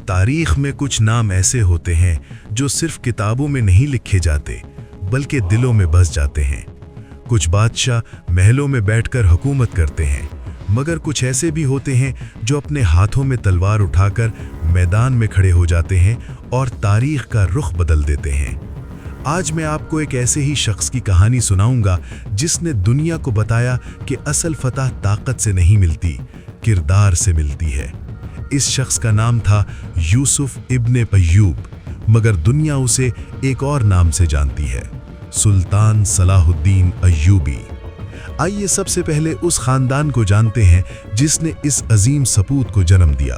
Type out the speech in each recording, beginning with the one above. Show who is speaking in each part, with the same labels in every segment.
Speaker 1: تاریخ میں کچھ نام ایسے ہوتے ہیں جو صرف کتابوں میں نہیں لکھے جاتے بلکہ دلوں میں بس جاتے ہیں۔ کچھ بادشاہ محلوں میں بیٹھ کر حکومت کرتے ہیں، مگر کچھ ایسے بھی ہوتے ہیں جو اپنے ہاتھوں میں تلوار اٹھا کر میدان میں کھڑے ہو جاتے ہیں اور تاریخ کا رخ بدل دیتے ہیں۔ آج میں آپ کو ایک ایسے ہی شخص کی کہانی سناؤں گا جس نے دنیا کو بتایا کہ اصل فتح طاقت سے نہیں ملتی، کردار سے ملتی ہے۔ اس شخص کا نام تھا یوسف ابن ایوب، مگر دنیا اسے ایک اور نام سے جانتی ہے، سلطان صلاح الدین ایوبی۔ آئیے سب سے پہلے اس خاندان کو جانتے ہیں جس نے اس عظیم سپوت کو جنم دیا۔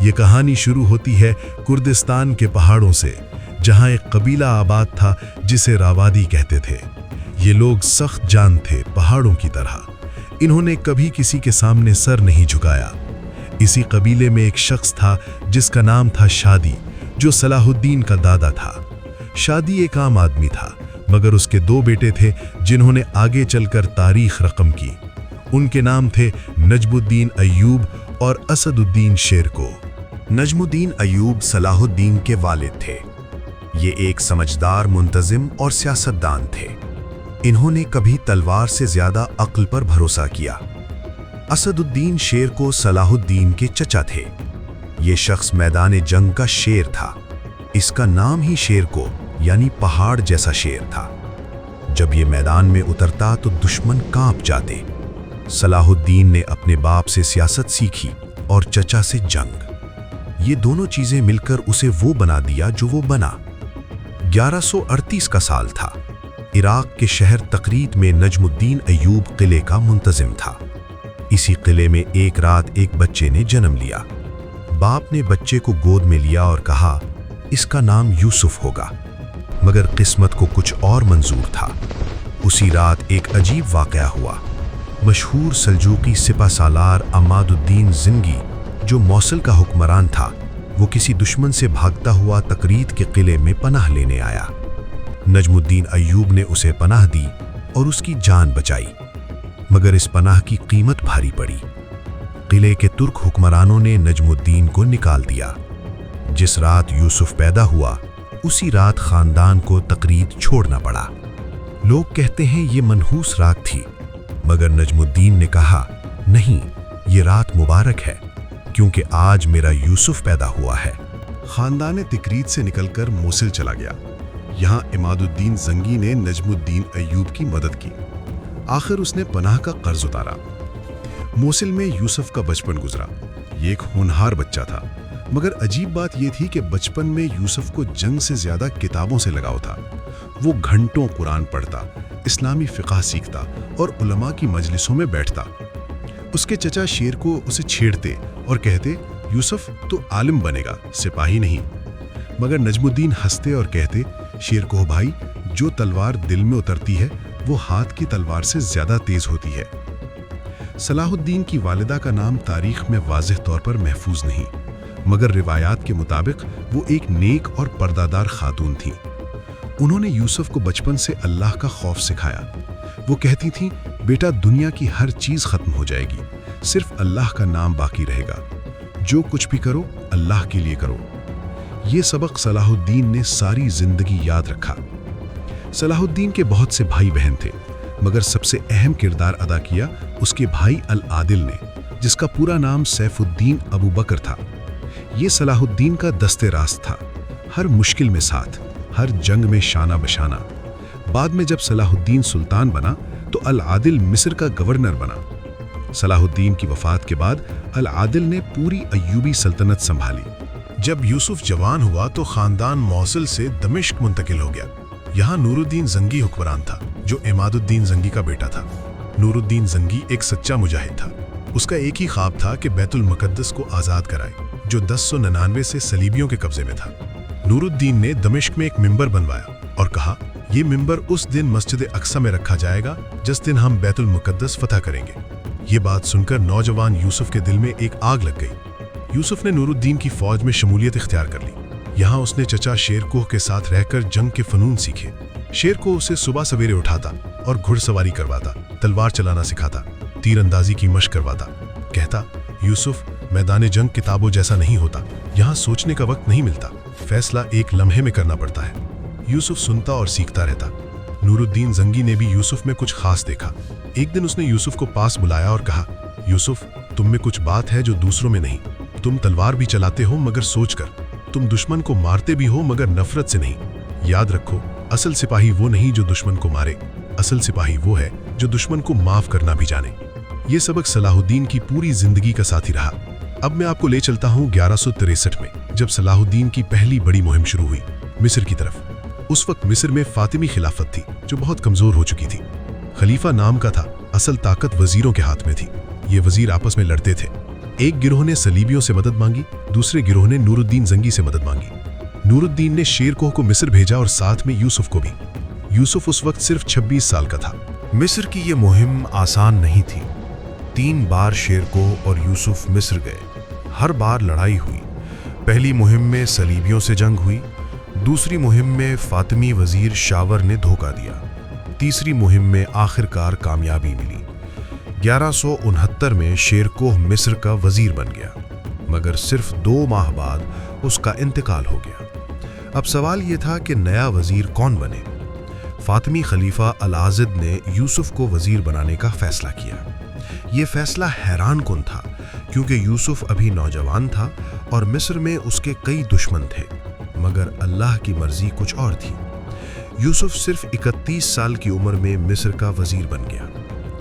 Speaker 1: یہ کہانی شروع ہوتی ہے کردستان کے پہاڑوں سے، جہاں ایک قبیلہ آباد تھا جسے راوادی کہتے تھے۔ یہ لوگ سخت جان تھے، پہاڑوں کی طرح۔ انہوں نے کبھی کسی کے سامنے سر نہیں جھکایا۔ اسی قبیلے میں ایک شخص تھا جس کا نام تھا شادی، جو صلاح الدین کا دادا تھا۔ شادی ایک عام آدمی تھا، مگر اس کے دو بیٹے تھے جنہوں نے آگے چل کر تاریخ رقم کی۔ ان کے نام تھے نجم الدین ایوب اور اسد الدین شیرکو۔ نجم الدین ایوب صلاح الدین کے والد تھے۔ یہ ایک سمجھدار، منتظم اور سیاستدان تھے۔ انہوں نے کبھی تلوار سے زیادہ عقل پر بھروسہ کیا۔ اسد الدین شیرکو صلاح الدین کے چچا تھے۔ یہ شخص میدان جنگ کا شیر تھا۔ اس کا نام ہی شیرکو یعنی پہاڑ جیسا شیر تھا۔ جب یہ میدان میں اترتا تو دشمن کانپ جاتے۔ صلاح الدین نے اپنے باپ سے سیاست سیکھی اور چچا سے جنگ۔ یہ دونوں چیزیں مل کر اسے وہ بنا دیا جو وہ بنا۔ 1138 کا سال تھا۔ عراق کے شہر تقریت میں نجم الدین ایوب قلعے کا منتظم تھا۔ اسی قلعے میں ایک رات ایک بچے نے جنم لیا۔ باپ نے بچے کو گود میں لیا اور کہا، اس کا نام یوسف ہوگا۔ مگر قسمت کو کچھ اور منظور تھا۔ اسی رات ایک عجیب واقعہ ہوا۔ مشہور سلجوقی سپہ سالار عماد الدین زنگی، جو موصل کا حکمران تھا، وہ کسی دشمن سے بھاگتا ہوا تقریت کے قلعے میں پناہ لینے آیا۔ نجم الدین ایوب نے اسے پناہ دی اور اس کی جان بچائی، مگر اس پناہ کی قیمت بھاری پڑی۔ قلعے کے ترک حکمرانوں نے نجم الدین کو نکال دیا۔ جس رات یوسف پیدا ہوا، اسی رات خاندان کو تقریت چھوڑنا پڑا۔ لوگ کہتے ہیں یہ منحوس رات تھی، مگر نجم الدین نے کہا، نہیں، یہ رات مبارک ہے، کیونکہ آج میرا یوسف پیدا ہوا ہے۔ خاندان تقریت سے نکل کر موصل چلا گیا۔ یہاں عماد الدین زنگی نے نجم الدین ایوب کی مدد کی۔ آخر اس نے پناہ کا قرض اتارا۔ موصل میں یوسف کا بچپن گزرا۔ یہ ایک ہونہار بچہ تھا، مگر عجیب بات یہ تھی کہ بچپن میں یوسف کو جنگ سے زیادہ کتابوں سے لگاؤ تھا۔ وہ گھنٹوں قرآن پڑھتا، اسلامی فقہ سیکھتا اور علماء کی مجلسوں میں بیٹھتا۔ اس کے چچا شیر کو اسے چھیڑتے اور کہتے، یوسف تو عالم بنے گا، سپاہی نہیں۔ مگر نجم الدین ہنستے اور کہتے، شیر کو بھائی، جو تلوار دل میں اترتی ہے وہ ہاتھ کی تلوار سے زیادہ تیز ہوتی ہے۔ صلاح الدین کی والدہ کا نام تاریخ میں واضح طور پر محفوظ نہیں، مگر روایات کے مطابق وہ ایک نیک اور پردہ دار خاتون تھیں۔ انہوں نے یوسف کو بچپن سے اللہ کا خوف سکھایا۔ وہ کہتی تھیں، بیٹا، دنیا کی ہر چیز ختم ہو جائے گی، صرف اللہ کا نام باقی رہے گا۔ جو کچھ بھی کرو، اللہ کے لیے کرو۔ یہ سبق صلاح الدین نے ساری زندگی یاد رکھا۔ صلاح الدین کے بہت سے بھائی بہن تھے، مگر سب سے اہم کردار ادا کیا اس کے بھائی العادل نے، جس کا پورا نام سیف الدین ابو بکر تھا۔ یہ صلاح الدین کا دستے راست تھا، ہر مشکل میں ساتھ، ہر جنگ میں شانہ بشانہ۔ بعد میں جب صلاح الدین سلطان بنا تو العادل مصر کا گورنر بنا۔ صلاح الدین کی وفات کے بعد العادل نے پوری ایوبی سلطنت سنبھالی۔ جب یوسف جوان ہوا تو خاندان موصل سے دمشق منتقل ہو گیا۔ یہاں نور الدین زنگی حکمران تھا، جو عماد الدین زنگی کا بیٹا تھا۔ نور الدین زنگی ایک سچا مجاہد تھا۔ اس کا ایک ہی خواب تھا کہ بیت المقدس کو آزاد کرائے، جو 1099 سے صلیبیوں کے قبضے میں تھا۔ نور الدین نے دمشق میں ایک منبر بنوایا اور کہا، یہ منبر اس دن مسجد اقصی میں رکھا جائے گا جس دن ہم بیت المقدس فتح کریں گے۔ یہ بات سن کر نوجوان یوسف کے دل میں ایک آگ لگ گئی۔ یوسف نے نور الدین کی فوج میں شمولیت اختیار کر لی۔ یہاں اس نے چچا شیرکوہ کے ساتھ رہ کر جنگ کے فنون سیکھے۔ شیرکوہ اسے صبح سویرے اٹھاتا اور گھڑ سواری کرواتا، تلوار چلانا سکھاتا، تیر اندازی کی مشق کرواتا۔ کہتا، یوسف،
Speaker 2: मैदान जंग किताबों जैसा नहीं होता, यहाँ सोचने का वक्त नहीं मिलता, फैसला एक लम्हे में करना पड़ता है। यूसुफ सुनता और सीखता रहता। नूरुद्दीन जंगी ने भी यूसुफ में कुछ खास देखा। एक दिन उसने यूसुफ को पास बुलाया और कहा, यूसुफ, तुम में कुछ बात है जो दूसरों में नहीं। तुम तलवार भी चलाते हो मगर सोचकर। तुम दुश्मन को मारते भी हो मगर नफरत से नहीं। याद रखो, असल सिपाही वो नहीं जो दुश्मन को मारे, असल सिपाही वो है जो दुश्मन को माफ करना भी जाने। ये सबक सलाहुद्दीन की पूरी जिंदगी का साथी रहा। अब मैं आपको ले चलता हूँ 1163 में, जब सलाहुद्दीन की पहली बड़ी मुहिम शुरू हुई, मिस्र की तरफ। उस वक्त मिस्र में फातिमी खिलाफत थी जो बहुत कमजोर हो चुकी थी। खलीफा नाम का था, असल ताकत वजीरों के हाथ में थी। ये वजीर आपस में लड़ते थे। एक गिरोह ने सलीबियों से मदद मांगी, दूसरे गिरोह ने नूरुद्दीन जंगी से मदद मांगी। नूरुद्दीन ने शेरकोह को मिस्र भेजा और साथ में यूसुफ को भी। यूसुफ उस वक्त सिर्फ 26 साल का था।
Speaker 1: मिस्र की ये मुहिम आसान नहीं थी। 3 बार शेरकोह और यूसुफ मिस्र गए। हर बार लड़ाई हुई। पहली मुहिम में सलीबियों से जंग हुई, दूसरी मुहिम में फातिमी वजीर शावर ने धोखा दिया, तीसरी मुहिम में आखिरकार कामयाबी मिली। 1169 में शेरकोह मिस्र का वजीर बन गया, मगर सिर्फ 2 माह बाद उसका इंतकाल हो गया। अब सवाल ये था कि नया वजीर कौन बने। फातिमी खलीफा अल-आज़िद ने यूसुफ को वजीर बनाने का फैसला किया। ये फैसला हैरान कुन था, क्योंकि यूसुफ अभी नौजवान था और मिस्र में उसके कई दुश्मन थे, मगर अल्लाह की मर्जी कुछ और थी। यूसुफ सिर्फ 31 साल की उम्र में मिस्र का वजीर बन गया।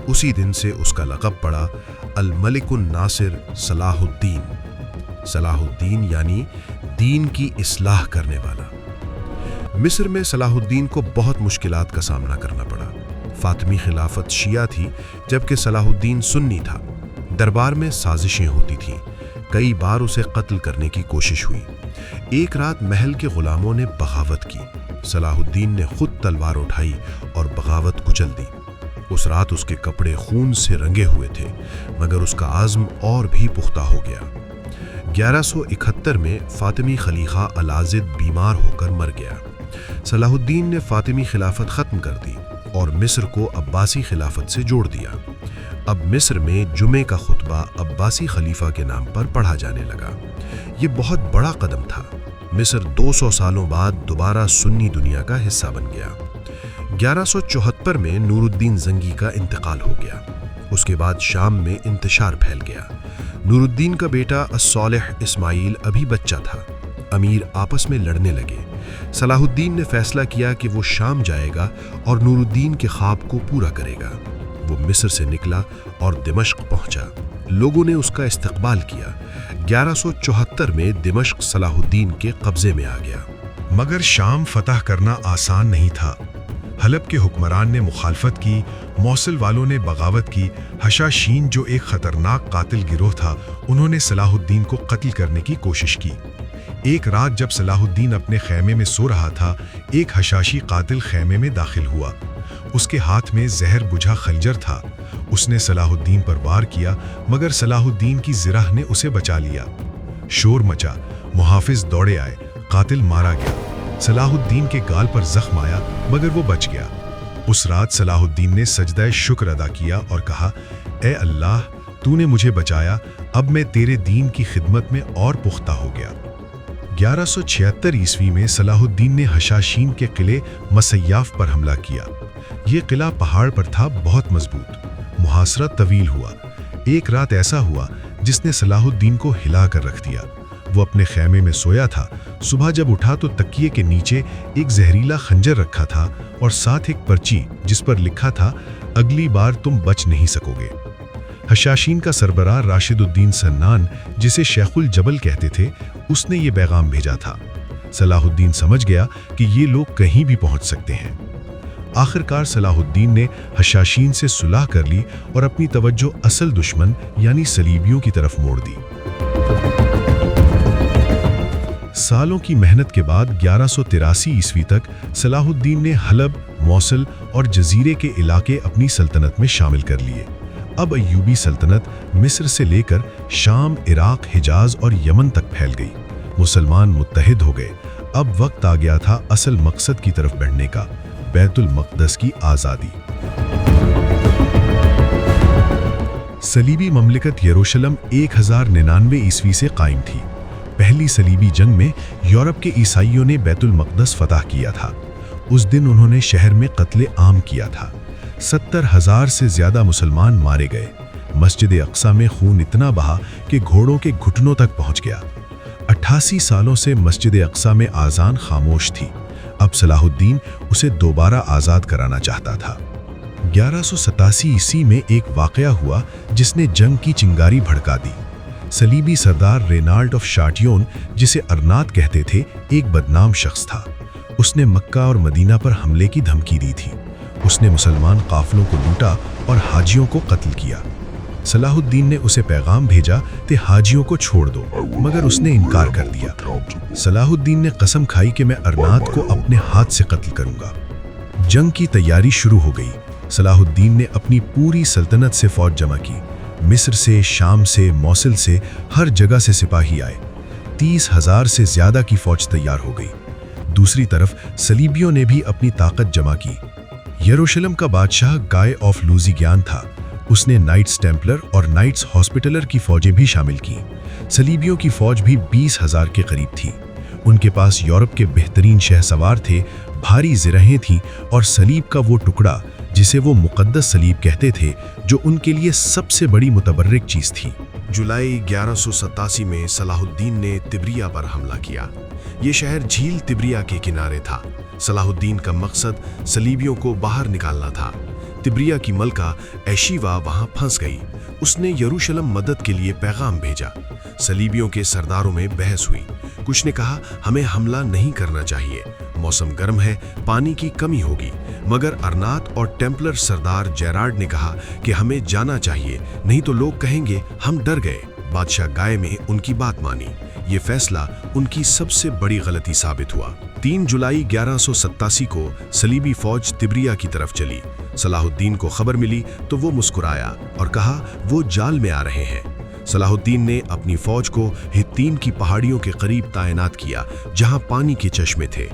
Speaker 1: उसी दिन से उसका लक़ब पड़ा अल-मलिकुन नासिर सलाहुद्दीन। सलाहुद्दीन यानी दीन की इस्लाह करने वाला। मिस्र में सलाहुद्दीन को बहुत मुश्किलात का सामना करना पड़ा। फातिमी खिलाफत शिया थी, जबकि सलाहुद्दीन सुन्नी था। दरबार में साजिशें होती थीं। कई बार उसे कत्ल करने की कोशिश हुई। एक रात महल के गुलामों ने बगावत की। सलाहुद्दीन ने खुद तलवार उठाई और बगावत कुचल दी। उस रात उसके कपड़े खून से रंगे हुए थे, मगर उसका आज़्म और भी पुख्ता हो गया। 1171 में फातिमी खलीफा अल-आज़िद बीमार होकर मर गया। सलाहुद्दीन ने फातिमी खिलाफत ख़त्म कर दी और मिस्र को अब्बासी खिलाफत से जोड़ दिया। अब मिस्र में जुमे का खुतबा अब्बासी खलीफा के नाम पर पढ़ा जाने लगा। ये बहुत बड़ा कदम था। मिस्र 200 सालों बाद दोबारा सुन्नी दुनिया का हिस्सा बन गया। 1174 में नूरुद्दीन जंगी का इंतकाल हो गया। उसके बाद शाम में इंतशार फैल गया। नूरुद्दीन का बेटा अस्सौलिह इस्माइल अभी बच्चा था। अमीर आपस में लड़ने लगे। सलाहुद्दीन ने फैसला किया कि वो शाम जाएगा और नूरुद्दीन के ख्वाब को पूरा करेगा। वो मिस्र से निकला और दिमश्क पहुंचा। लोगों ने उसका इस्तकबाल किया। 1174 में दिमश्क सलाहुद्दीन के कब्जे में आ गया।
Speaker 2: मगर शाम फतह करना आसान नहीं था। हलब के हुक्मरान ने मुखालफत की, मौसल वालों ने बगावत की। हशाशीन जो एक खतरनाक कातिल गिरोह था, उन्होंने सलाहुद्दीन को कत्ल करने की कोशिश की। एक रात जब सलाहुद्दीन अपने खैमे में सो रहा था, एक हशाशी कातिल खैमे में दाखिल हुआ। उसके हाथ में जहर बुझा खंजर था। उसने सलाहुद्दीन पर वार किया, मगर सलाहुद्दीन की जिराह ने उसे बचा लिया। शोर मचा, मुहाफिज दौड़े आए, कातिल मारा गया। सलाहुद्दीन के गाल पर जख्म आया, मगर वो बच गया। उस रात सलाहुद्दीन ने सजदा शुक्र अदा किया और कहा, ए अल्लाह, तूने मुझे बचाया, अब मैं तेरे दीन की खिदमत में और पुख्ता हो गया। 1176 ईस्वी में सलाहुद्दीन ने हशाशीन के किले मसय्याफ पर हमला किया। ये किला पहाड़ पर था, बहुत मजबूत। मुहासरा तवील हुआ। एक रात ऐसा हुआ जिसने सलाहुद्दीन को हिला कर रख दिया। वो अपने खैमे में सोया था। सुबह जब उठा तो तकिए के नीचे एक जहरीला खंजर रखा था और साथ एक पर्ची जिस पर लिखा था, अगली बार तुम बच नहीं सकोगे। हशाशीन का सरबराह राशिदुद्दीन सन्नान, जिसे शेखुल जबल कहते थे, उसने ये पैगाम भेजा था। सलाहुद्दीन समझ गया कि ये लोग कहीं भी पहुंच सकते हैं। आखिरकार सलाहुद्दीन ने हशाशीन से सुलह कर ली और अपनी तवज्जो असल दुश्मन यानी सलीबियों की तरफ मोड़ दी। सालों की मेहनत के बाद 1183 ईस्वी तक सलाहुद्दीन ने हलब, मौसल और जजीरे के इलाके अपनी सल्तनत में शामिल कर लिए। अब अय्यूबी सल्तनत मिस्र से लेकर शाम, इराक, हिजाज और यमन तक फैल गई। मुसलमान मुत्तहिद हो गए। अब वक्त आ गया था असल मकसद की तरफ बढ़ने का, बैतुल मक़दस की आज़ादी। सलीबी ममलिकत यरूशलेम 1099 ईस्वी से कायम थी। पहली सलीबी जंग में यूरोप के ईसाइयों ने बैतुल मक़दस फतह किया था। उस दिन उन्होंने शहर में कत्ले आम किया था। 70,000 से ज़्यादा मुसलमान मारे गए। मस्जिद अक्सा में खून इतना बहा कि घोड़ों के घुटनों तक पहुंच गया। 88 सालों से मस्जिद अक्सा में आज़ान खामोश थी। अब सलाहुद्दीन उसे दोबारा आज़ाद कराना चाहता था। 1187 ईस्वी में एक वाक़या हुआ जिसने जंग की चिंगारी भड़का दी। सलीबी सरदार रेनाल्ड ऑफ शाटियोन, जिसे अरनात कहते थे, एक बदनाम शख्स था। उसने मक्का और मदीना पर हमले की धमकी दी थी। उसने मुसलमान काफिलों को लूटा और हाजियों को कत्ल किया। सलाहुद्दीन ने उसे पैगाम भेजा कि हाजियों को छोड़ दो, मगर उसने इनकार कर दिया। सलाहुद्दीन ने कसम खाई कि मैं अरनात को अपने हाथ से कत्ल करूंगा। जंग की तैयारी शुरू हो गई। सलाहुद्दीन ने अपनी पूरी सल्तनत से फौज जमा की। मिस्र से, शाम से, मौसिल से, हर जगह से सिपाही आए। 30,000 से ज्यादा की फौज तैयार हो गई। दूसरी तरफ सलीबियों ने भी अपनी ताकत जमा की। यरूशलेम का बादशाह गाय ऑफ लुजिगियान था। उसने नाइट्स टेम्पलर और नाइट्स हॉस्पिटलर की फौजें भी शामिल की। सलीबियों की फौज भी 20,000 के करीब थी। उनके पास यूरोप के बेहतरीन शहसवार थे, भारी ज़िरहें थीं और सलीब का वो टुकड़ा जिसे वो मुक़द्दस सलीब कहते थे, जो उनके लिए सबसे बड़ी मुतबर्रिक चीज़ थी।
Speaker 1: जुलाई 1187 में सलाहुद्दीन ने तिब्रिया पर हमला किया। ये शहर झील तिब्रिया के किनारे था। सलाहुद्दीन का मकसद सलीबियों को बाहर निकालना था। तिब्रिया की मलका एशिवा वहां फंस गई। उसने यरूशलेम मदद के लिए पैगाम भेजा। सलीबियों के सरदारों में बहस हुई। कुछ ने कहा हमें हमला नहीं करना चाहिए, मौसम गर्म है, पानी की कमी होगी। मगर अरनात और टेम्पलर सरदार जेरार्ड ने कहा कि हमें जाना चाहिए, नहीं तो लोग कहेंगे हम डर गए। बादशाह गाय में उनकी बात मानी। ये फैसला उनकी सबसे बड़ी गलती साबित हुआ। 3 जुलाई 1187 को सलीबी फौज तिब्रिया की तरफ चली। सलाहुद्दीन को खबर मिली तो वो मुस्कुराया और कहा वो जाल में आ रहे हैं। सलाहुद्दीन ने अपनी फौज को हित्तीन की पहाड़ियों के करीब तैनात किया, जहां पानी के चश्मे थे।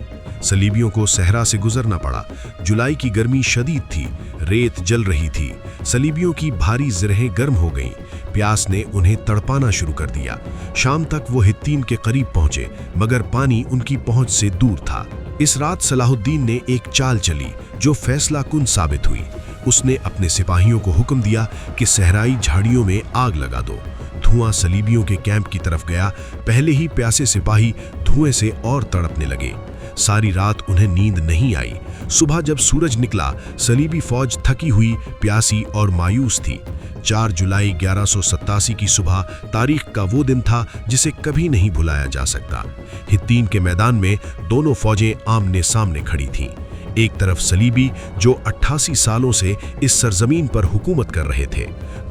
Speaker 1: सलीबियों को सहरा से गुजरना पड़ा। जुलाई की गर्मी शदीद थी, रेत जल रही थी। सलीबियों की भारी ज़िरहें गर्म हो गईं। प्यास ने उन्हें तड़पाना शुरू कर दिया। शाम तक वो हित्तीन के करीब पहुंचे, मगर पानी उनकी पहुंच से दूर था। इस रात सलाहुद्दीन ने एक चाल चली जो फैसला कुन साबित हुई। उसने अपने सिपाहियों को हुक्म दिया कि सहराई झाड़ियों में आग लगा दो। धुआं सलीबियों के कैंप की तरफ गया। पहले ही प्यासे सिपाही धुएं से और तड़पने लगे। सारी रात उन्हें नींद नहीं आई। सुबह जब सूरज निकला, सलीबी फौज थकी हुई, प्यासी और मायूस थी। 4 जुलाई 1187 की सुबह तारीख का वो दिन था जिसे कभी नहीं भुलाया जा सकता। हित्तीन के मैदान में दोनों फौजें आमने सामने खड़ी थीं। एक तरफ सलीबी जो 88 सालों से इस सरजमीन पर हुकूमत कर रहे थे,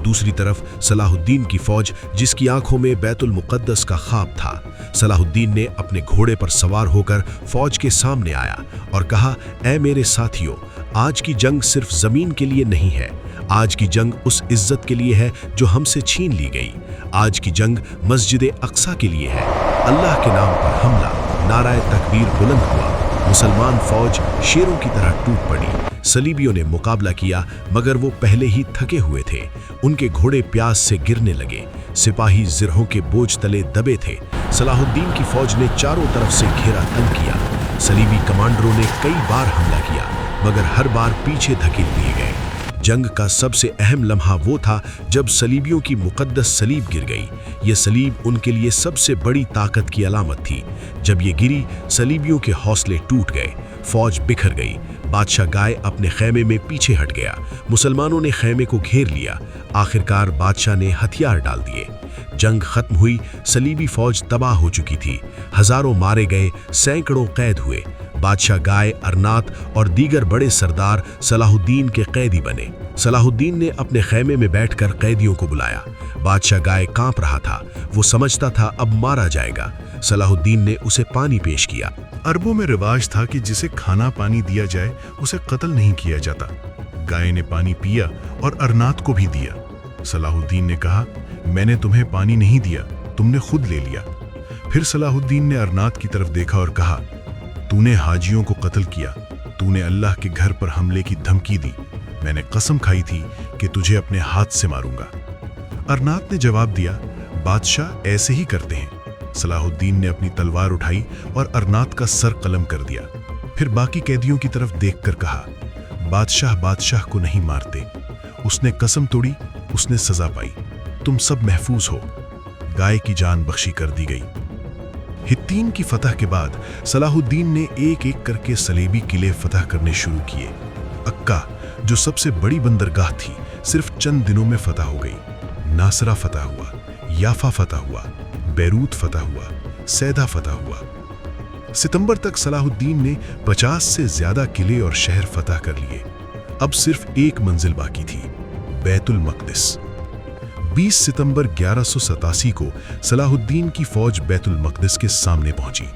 Speaker 1: दूसरी तरफ सलाहुद्दीन की फौज जिसकी आंखों में बैतुल मुक़द्दस का ख्वाब था। सलाहुद्दीन ने अपने घोड़े पर सवार होकर फौज के सामने आया और कहा, ऐ मेरे साथियों, आज की जंग सिर्फ जमीन के लिए नहीं है। आज की जंग उस इज्जत के लिए है जो हमसे छीन ली गई। आज की जंग मस्जिद अक्सा के लिए है। अल्लाह के नाम पर हमला। नाराए तकबीर बुलंद हुआ। मुसलमान फौज शेरों की तरह टूट पड़ी। सलीबियों ने मुकाबला किया, मगर वो पहले ही थके हुए थे। उनके घोड़े प्यास से गिरने लगे। सिपाही जिरहों के बोझ तले दबे थे। सलाहुद्दीन की फौज ने चारों तरफ से घेरा तंग किया। सलीबी कमांडरों ने कई बार हमला किया, मगर हर बार पीछे धकेल दिए गए। जंग का सबसे अहम लम्हा वो था जब सलीबियों की मुक़द्दस सलीब गिर गई। ये सलीब उनके लिए सबसे बड़ी ताकत की अलामत थी। जब ये गिरी, सलीबियों के हौसले टूट गए। फौज बिखर गई। बादशाह गाय अपने खैमे में पीछे हट गया। मुसलमानों ने खैमे को घेर लिया। आखिरकार बादशाह ने हथियार डाल दिए। जंग खत्म हुई। सलीबी फौज तबाह हो चुकी थी। हजारों मारे गए, सैकड़ों कैद हुए। बादशाह गाय, अरनात और दीगर बड़े सरदार सलाहुद्दीन के कैदी बने। सलाहुद्दीन ने अपने खैमे में बैठकर कैदियों को बुलाया। बादशाह गाय कांप रहा था। वो समझता था अब मारा जाएगा। सलाहुद्दीन ने उसे पानी पेश किया।
Speaker 2: अरबों में रिवाज था कि जिसे खाना पानी दिया जाए उसे कत्ल नहीं किया जाता। गाय ने पानी पिया और अरनात को भी दिया। सलाहुद्दीन ने कहा, मैंने तुम्हें पानी नहीं दिया, तुमने खुद ले लिया। फिर सलाहुद्दीन ने अरनात की तरफ देखा और कहा, तूने हाजियों को कत्ल किया, तूने अल्लाह के घर पर हमले की धमकी दी। मैंने कसम खाई थी कि तुझे अपने हाथ से मारूंगा। अरनात ने जवाब दिया, बादशाह ऐसे ही करते हैं। सलाहुद्दीन ने अपनी तलवार उठाई और अरनात का सर कलम कर दिया। फिर बाकी कैदियों की तरफ देखकर कहा, बादशाह बादशाह को नहीं मारते। उसने कसम तोड़ी, उसने सजा पाई। तुम सब महफूज हो। गाय की जान बख्शी कर दी गई। हित्तीन की फतह के बाद सलाहुद्दीन ने एक एक करके सलेबी किले फतह करने शुरू किए। अक्का, जो सबसे बड़ी बंदरगाह थी, सिर्फ चंद दिनों में फतह हो गई। नासरा फतह हुआ, याफा फतह हुआ, बैरूत फतह हुआ, सैदा फतह हुआ। सितंबर तक सलाहुद्दीन ने 50 से ज्यादा किले और शहर फतह कर लिए। अब सिर्फ एक मंजिल बाकी थी, बैतुल मक़दिस। 20 सितंबर 1187 को सलाहुद्दीन की फौज बैतुल मक़दिस के सामने पहुंची।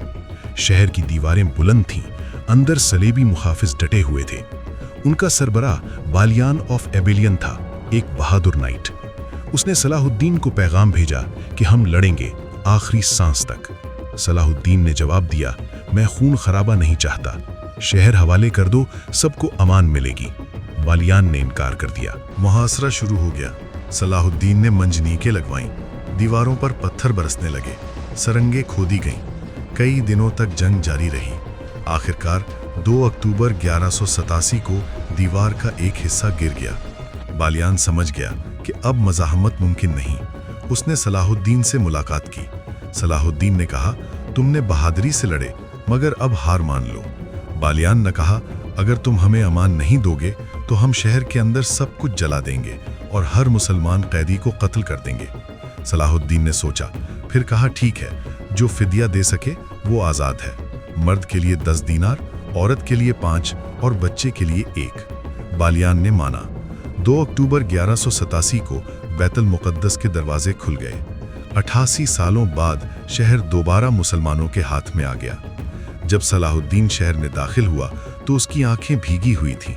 Speaker 2: शहर की दीवारें बुलंद थीं, अंदर सलेबी मुहाफिज डटे हुए थे। उनका सरबराह बालियान ऑफ एबिलियन था, एक बहादुर नाइट। उसने सलाहुद्दीन को पैगाम भेजा कि हम लड़ेंगे आखिरी सांस तक। सलाहुद्दीन ने जवाब दिया, मैं खून खराबा नहीं चाहता, शहर हवाले कर दो, सबको अमान मिलेगी। बालियान ने इनकार कर दिया।
Speaker 1: मुहासरा शुरू हो गया। सलाहुद्दीन ने मंजनीकें लगवाईं, दीवारों पर पत्थर बरसने लगे, सरंगे खोदी गईं। कई दिनों तक जंग जारी रही। आखिरकार 2 अक्टूबर 1187 को दीवार का एक हिस्सा गिर गया। बालियान समझ गया कि अब मज़ाहमत मुमकिन नहीं। उसने सलाहुद्दीन से मुलाकात की। सलाहुद्दीन ने कहा, तुमने बहादुरी से लड़े, मगर अब हार मान लो। बालियान ने कहा, अगर तुम हमें अमान नहीं दोगे तो हम शहर के अंदर सब कुछ जला देंगे और हर मुसलमान कैदी को कत्ल कर देंगे। सलाहुद्दीन ने सोचा, फिर कहा, ठीक है, जो फिदिया दे सके वो आज़ाद है। मर्द के लिए 10 दीनार, औरत के लिए 5 और बच्चे के लिए 1। बालियान ने माना। 2 अक्टूबर 1187 को बैतुल मुक़द्दस के दरवाजे खुल गए। 88 सालों बाद शहर दोबारा मुसलमानों के हाथ में आ गया। जब सलाहुद्दीन शहर में दाखिल हुआ तो उसकी आंखें भीगी हुई थीं।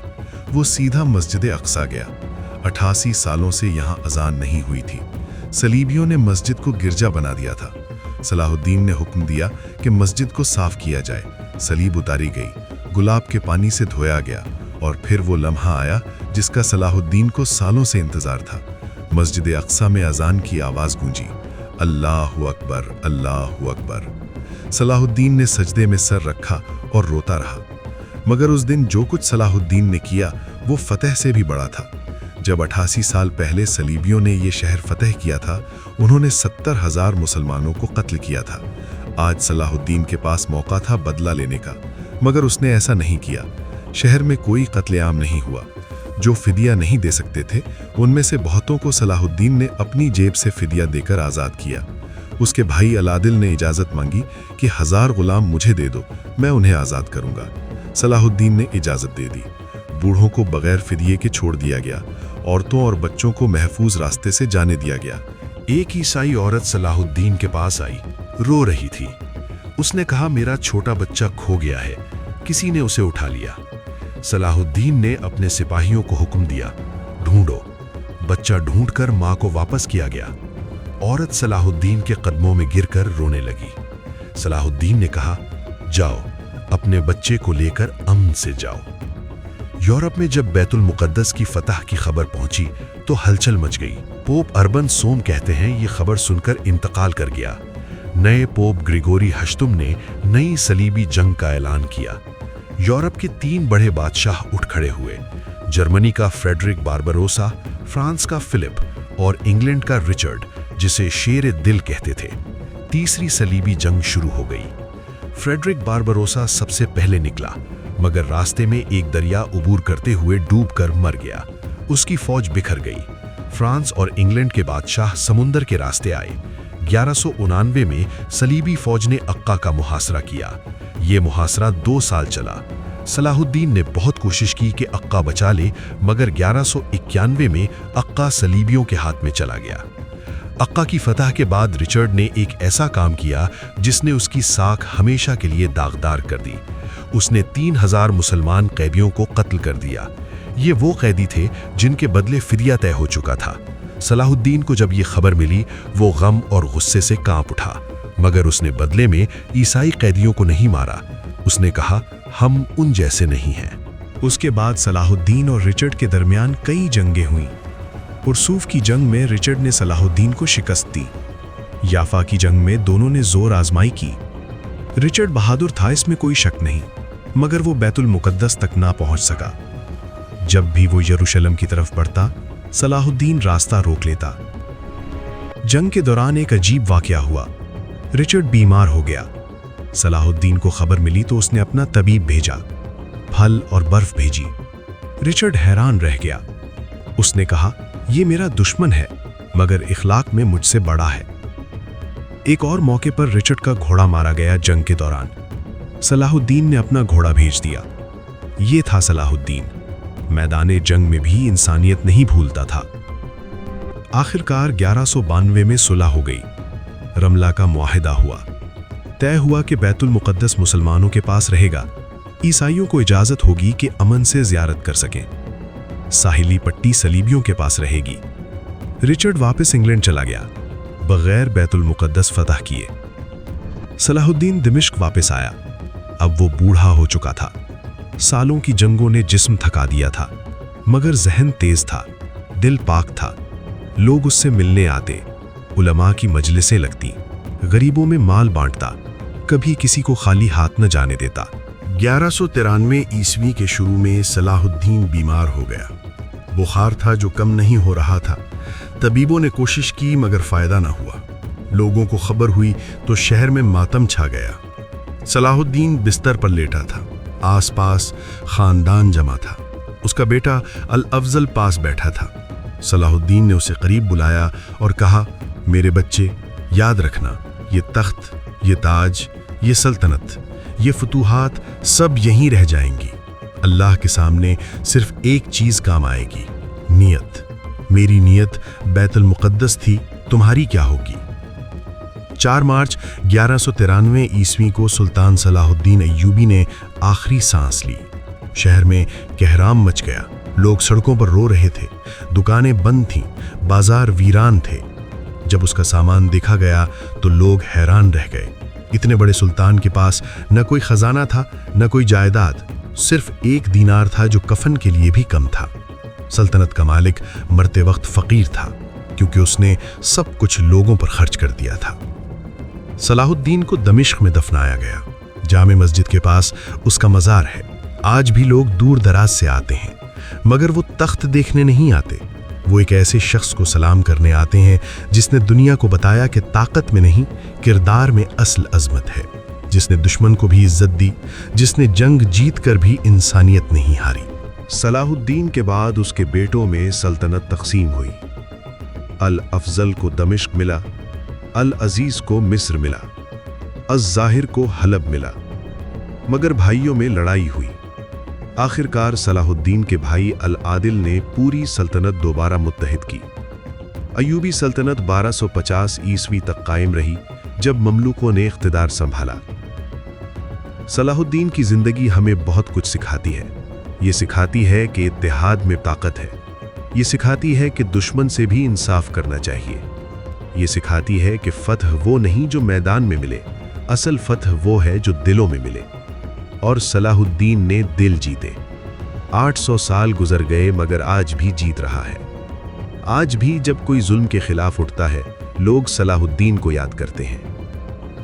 Speaker 1: वो सीधा मस्जिद अक्सा गया। 88 सालों से यहाँ अजान नहीं हुई थी। सलीबियों ने मस्जिद को गिरजा बना दिया था। सलाहुद्दीन ने हुक्म दिया कि मस्जिद को साफ किया जाए। सलीब उतारी गई, गुलाब के पानी से धोया गया और फिर वो लम्हा आया जिसका सलाहुद्दीन को सालों से इंतजार था। मस्जिद अक्सा में अजान की आवाज़ गूंजी, अल्लाहु अकबर, अल्लाहु अकबर। सलाहुद्दीन ने सजदे में सर रखा और रोता रहा। मगर उस दिन जो कुछ सलाहुद्दीन ने किया वो फतह से भी बड़ा था। जब 88 साल पहले सलीबियों ने ये शहर फतह किया था, उन्होंने 70,000 मुसलमानों को कत्ल किया था। आज सलाहुद्दीन के पास मौका था बदला लेने का, मगर उसने ऐसा नहीं किया। शहर में कोई कत्लेआम नहीं हुआ। जो फिदिया नहीं दे सकते थे, उनमें से बहुतों को सलाहुद्दीन ने अपनी जेब से फिदिया देकर आज़ाद किया। उसके भाई अलादिल ने इजाज़त मांगी कि 1000 गुलाम मुझे दे दो, मैं उन्हें आज़ाद करूंगा। सलाहुद्दीन ने इजाज़त दे दी। बूढ़ों को बगैर फिदिये के छोड़ दिया गया। औरतों और बच्चों को महफूज रास्ते से जाने दिया गया।
Speaker 2: एक ईसाई औरत सलाहुद्दीन के पास आई, रो रही थी। उसने कहा, मेरा छोटा बच्चा खो गया है, किसी ने उसे उठा लिया। सलाहुद्दीन ने अपने सिपाहियों को हुक्म दिया, ढूंढो। बच्चा ढूंढकर मां को वापस किया गया। औरत सलाहुद्दीन के कदमों में गिरकर रोने लगी। सलाहुद्दीन ने कहा, जाओ, अपने बच्चे को लेकर अमन से जाओ। यूरोप में जब बैतुल मुक़द्दस की फतह की खबर पहुंची तो हलचल मच गई। पोप अर्बन सोम कहते हैं ये खबर सुनकर इंतकाल कर गया। नए पोप ग्रिगोरी अष्टम ने नई सलीबी जंग का ऐलान किया। यूरोप के 3 बड़े बादशाह उठ खड़े हुए। जर्मनी का फ्रेडरिक बारबरोसा, फ्रांस का फिलिप और इंग्लैंड का रिचर्ड, जिसे शेर दिल कहते थे। तीसरी सलीबी जंग शुरू हो गई। फ्रेडरिक बारबरोसा सबसे पहले निकला, मगर रास्ते में एक दरिया उबूर करते हुए डूबकर मर गया। उसकी फौज बिखर गई। फ्रांस और इंग्लैंड के बादशाह समुंदर के रास्ते आए। 1199 में सलीबी फौज ने अक्का का मुहासरा किया। ये मुहासरा 2 साल चला। सलाहुद्दीन ने बहुत कोशिश की कि अक्का बचा ले, मगर 1191 में अक्का सलीबियों के हाथ में चला गया। अक्का की फतह के बाद रिचर्ड ने एक ऐसा काम किया जिसने उसकी साख हमेशा के लिए दागदार कर दी। उसने 3000 मुसलमान कैदियों को कत्ल कर दिया। ये वो कैदी थे जिनके बदले फिदिया तय हो चुका था। सलाहुद्दीन को जब ये खबर मिली, वो गम और गुस्से से कांप उठा, मगर उसने बदले में ईसाई कैदियों को नहीं मारा। उसने कहा, हम उन जैसे नहीं हैं।
Speaker 1: उसके बाद सलाहुद्दीन और रिचर्ड के दरमियान कई जंगें हुईं। पुरसूफ की जंग में रिचर्ड ने सलाहुद्दीन को शिकस्त दी। याफा की जंग में दोनों ने जोर आजमाई की। रिचर्ड बहादुर था, इसमें कोई शक नहीं, मगर वो बैतुल मुकद्दस तक ना पहुंच सका। जब भी वो यरूशलेम की तरफ बढ़ता, सलाहुद्दीन रास्ता रोक लेता। जंग के दौरान एक अजीब वाकया हुआ। रिचर्ड बीमार हो गया। सलाहुद्दीन को खबर मिली तो उसने अपना तबीब भेजा, फल और बर्फ भेजी। रिचर्ड हैरान रह गया। उसने कहा, यह मेरा दुश्मन है, मगर इखलाक में मुझसे बड़ा है। एक और मौके पर रिचर्ड का घोड़ा मारा गया जंग के दौरान। सलाहुद्दीन ने अपना घोड़ा भेज दिया। ये था सलाहुद्दीन, मैदाने जंग में भी इंसानियत नहीं भूलता था। आखिरकार 1192 में सुलह हो गई। रमला का मुआहिदा हुआ। तय हुआ कि बैतुल मुकद्दस मुसलमानों के पास रहेगा, ईसाइयों को इजाजत होगी कि अमन से ज़ियारत कर सकें। साहिली पट्टी सलीबियों के पास रहेगी। रिचर्ड वापस इंग्लैंड चला गया, बगैर बैतुल मुकद्दस फतह किए। सलाहुद्दीन दिमिश्क वापस आया। अब वो बूढ़ा हो चुका था। सालों की जंगों ने जिस्म थका दिया था, मगर जहन तेज था, दिल पाक था। लोग उससे मिलने आते, उलमा की मजलिसें लगती, गरीबों में माल बांटता, कभी किसी को खाली हाथ न जाने देता।
Speaker 2: 1193 ईस्वी के शुरू में सलाहुद्दीन बीमार हो गया। बुखार था जो कम नहीं हो रहा था। तबीबों ने कोशिश की मगर फायदा न हुआ। लोगों को खबर हुई तो शहर में मातम छा गया। सलाहुद्दीन बिस्तर पर लेटा था। आसपास खानदान जमा था। उसका बेटा अल अफजल पास बैठा था। सलाहुद्दीन ने उसे करीब बुलाया और कहा, मेरे बच्चे, याद रखना, ये तख्त, ये ताज, ये सल्तनत, ये फतूहात सब यहीं रह जाएंगी। अल्लाह के सामने सिर्फ एक चीज़ काम आएगी, नियत। मेरी नियत बैतुल मुकद्दस थी, तुम्हारी क्या होगी? 4 मार्च 1193 ईस्वी को सुल्तान सलाहुद्दीन अय्यूबी ने आखिरी सांस ली। शहर में कहराम मच गया। लोग सड़कों पर रो रहे थे, दुकानें बंद थीं, बाजार वीरान थे। जब उसका सामान देखा गया तो लोग हैरान रह गए। इतने बड़े सुल्तान के पास न कोई खजाना था, न कोई जायदाद, सिर्फ 1 दीनार था जो कफन के लिए भी कम था। सल्तनत का मालिक मरते वक्त फकीर था, क्योंकि उसने सब कुछ लोगों पर खर्च कर दिया था। सलाहुद्दीन को दमिश्क में दफनाया गया। जामे मस्जिद के पास उसका मज़ार है। आज भी लोग दूर दराज से आते हैं, मगर वो तख्त देखने नहीं आते। वो एक ऐसे शख्स को सलाम करने आते हैं जिसने दुनिया को बताया कि ताकत में नहीं, किरदार में असल अजमत है, जिसने दुश्मन को भी इज्जत दी, जिसने जंग जीत कर भी इंसानियत नहीं हारी।
Speaker 1: सलाहुद्दीन के बाद उसके बेटों में सल्तनत तकसीम हुई। अल अफजल को दमिश्क मिला, अल अजीज को मिस्र मिला, अज़-ज़ाहिर को हलब मिला, मगर भाइयों में लड़ाई हुई। आखिरकार सलाहुद्दीन के भाई अल आदिल ने पूरी सल्तनत दोबारा मुत्तहिद की। अयूबी सल्तनत 1250 ईस्वी तक कायम रही, जब ममलूकों ने इख्तिदार संभाला। सलाहुद्दीन की जिंदगी हमें बहुत कुछ सिखाती है। ये सिखाती है कि इत्तेहाद में ताकत है। ये सिखाती है कि दुश्मन से भी इंसाफ करना चाहिए। ये सिखाती है कि फतह वो नहीं जो मैदान में मिले, असल फतह वो है जो दिलों में मिले। और सलाहुद्दीन ने दिल जीते। 800 साल गुजर गए, मगर आज भी जीत रहा है। आज भी जब कोई जुल्म के खिलाफ उठता है, लोग सलाहुद्दीन को याद करते हैं।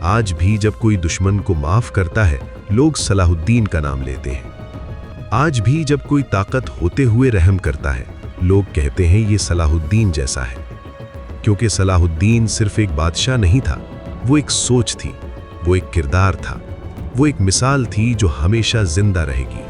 Speaker 1: आज भी जब कोई दुश्मन को माफ करता है, लोग सलाहुद्दीन का नाम लेते हैं। आज भी जब कोई ताकत होते हुए रहम करता है, लोग कहते हैं ये सलाहुद्दीन जैसा है। क्योंकि सलाहुद्दीन सिर्फ एक बादशाह नहीं था, वो एक सोच थी, वो एक किरदार था, वो एक मिसाल थी जो हमेशा जिंदा रहेगी।